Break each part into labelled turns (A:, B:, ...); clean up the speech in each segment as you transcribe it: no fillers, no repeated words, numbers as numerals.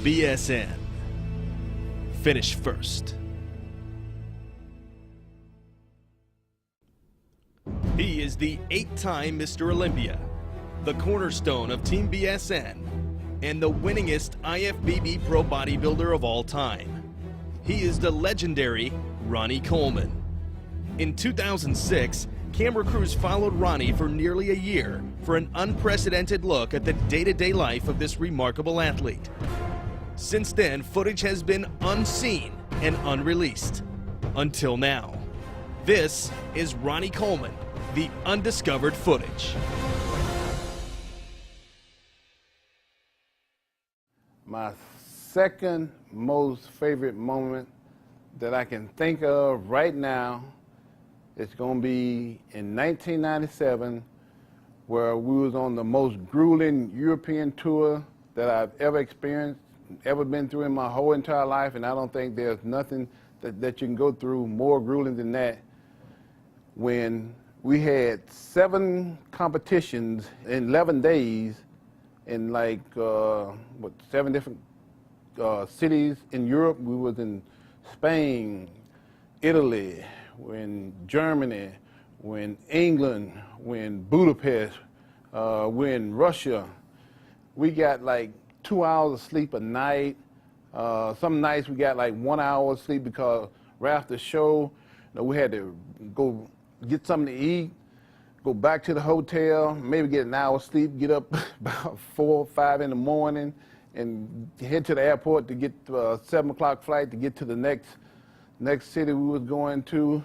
A: BSN. Finish first. He is the 8-time Mr. Olympia, the cornerstone of Team BSN, and the winningest IFBB pro bodybuilder of all time. He is the legendary Ronnie Coleman. In 2006, camera crews followed Ronnie for nearly a year for an unprecedented look at the day-to-day life of this remarkable athlete. Since then, footage has been unseen and unreleased. Until now. This is Ronnie Coleman, the undiscovered footage.
B: My second most favorite moment that I can think of right now is going to be in 1997, where we was on the most grueling European tour that I've ever experienced, ever been through in my whole entire life, and I don't think there's nothing that you can go through more grueling than that. When we had 7 competitions in 11 days in like, 7 different cities in Europe. We was in Spain, Italy, we're in Germany, we're in England, we're in Budapest, we're in Russia. We got like 2 hours of sleep a night. Some nights we got like 1 hour of sleep because right after the show, we had to go get something to eat, go back to the hotel, maybe get an hour of sleep, get up about 4 or 5 in the morning, and head to the airport to get a 7 o'clock flight to get to the next city we was going to.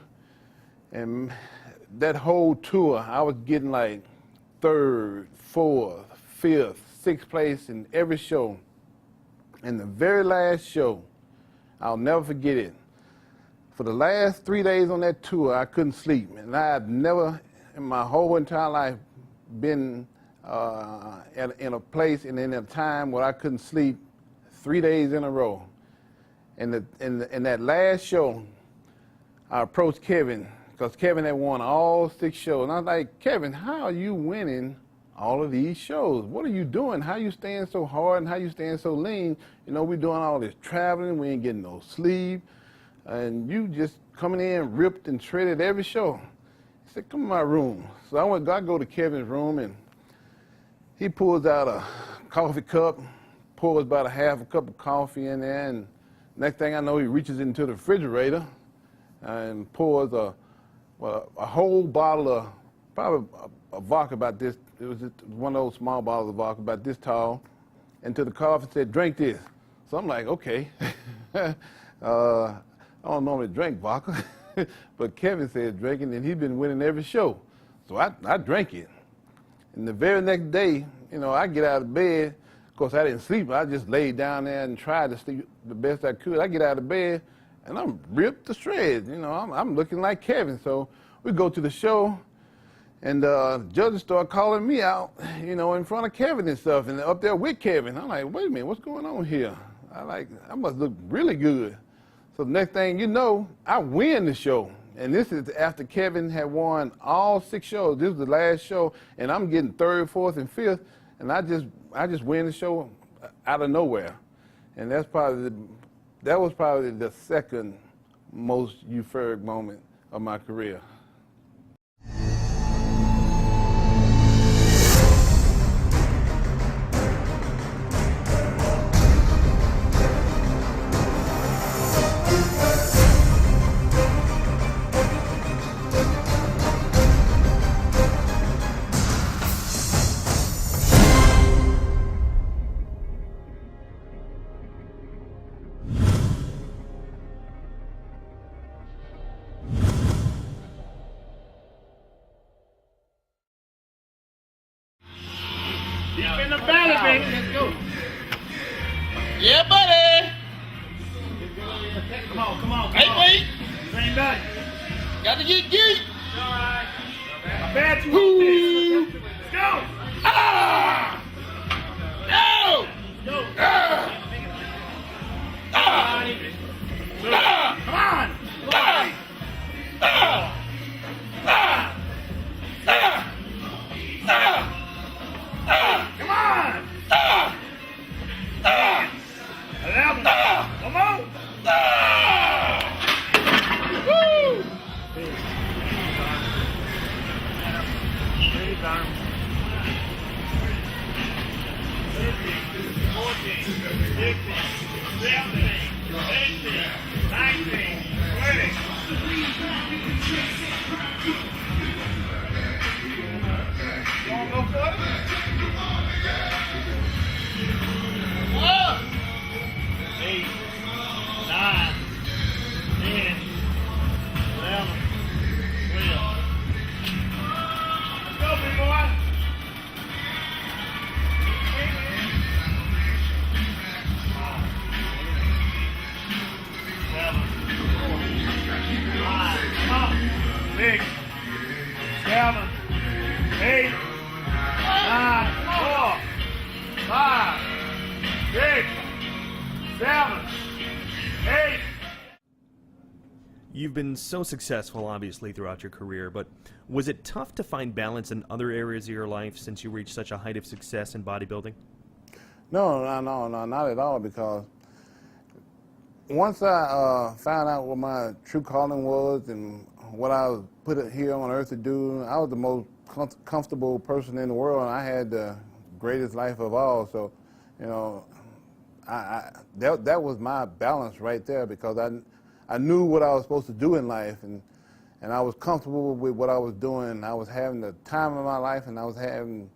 B: And that whole tour, I was getting like 3rd, 4th, 5th, 6th place in every show. And the very last show, I'll never forget it. For the last 3 days on that tour, I couldn't sleep. And I had never in my whole entire life been in a place and in a time where I couldn't sleep 3 days in a row. And in that last show, I approached Kevin, because Kevin had won all 6 shows. And I was like, Kevin, how are you winning all of these shows? What are you doing? How you staying so hard and how you staying so lean? We're doing all this traveling, we ain't getting no sleep, and you just coming in ripped and shredded every show. He said, come in my room. So I go to Kevin's room, and he pulls out a coffee cup, pours about a half a cup of coffee in there, and next thing I know, he reaches into the refrigerator and pours a whole bottle of, probably a vodka about this, it was just one of those small bottles of vodka about this tall, into the coffee and said, drink this. So I'm like, okay. I don't normally drink vodka, but Kevin said drink it, and he's been winning every show. So I drank it. And the very next day, I get out of bed. Of course, I didn't sleep. I just laid down there and tried to sleep the best I could. I get out of bed, and I'm ripped to shreds. I'm looking like Kevin. So we go to the show, and judges start calling me out, in front of Kevin and stuff, and up there with Kevin. I'm like, wait a minute, what's going on here? I must look really good. So the next thing you know, I win the show. And this is after Kevin had won all 6 shows. This is the last show, and I'm getting 3rd, 4th, and 5th, and I just win the show out of nowhere. And that was probably the second most euphoric moment of my career.
C: Deep in the valley, baby. Let's go. Yeah, buddy. Come on. Hey, wait. Same night. Got to get geek. All right. I bet you want this. Let's go. Ah! No! Go. Ah! Ah! Ah! Come on. Ah! Ah! Ah! Ah! Ah! Ah! Come on! Ah! Ah! Don't go for it. 8, 9, 10, 11, 12. Let's go, big boy. 7, 5, come on. 6, 7, 8, 9, 4, 5, 6, 7, 8.
A: You've been so successful, obviously, throughout your career, but was it tough to find balance in other areas of your life since you reached such a height of success in bodybuilding?
B: No, not at all, because once I found out what my true calling was and what I was put here on earth to do, I was the most comfortable person in the world, and I had the greatest life of all. So, you know, that was my balance right there, because I knew what I was supposed to do in life, and I was comfortable with what I was doing. I was having the time of my life, and I was having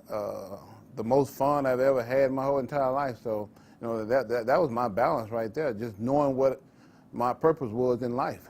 B: the most fun I've ever had in my whole entire life. So, you know, that was my balance right there, just knowing what my purpose was in life.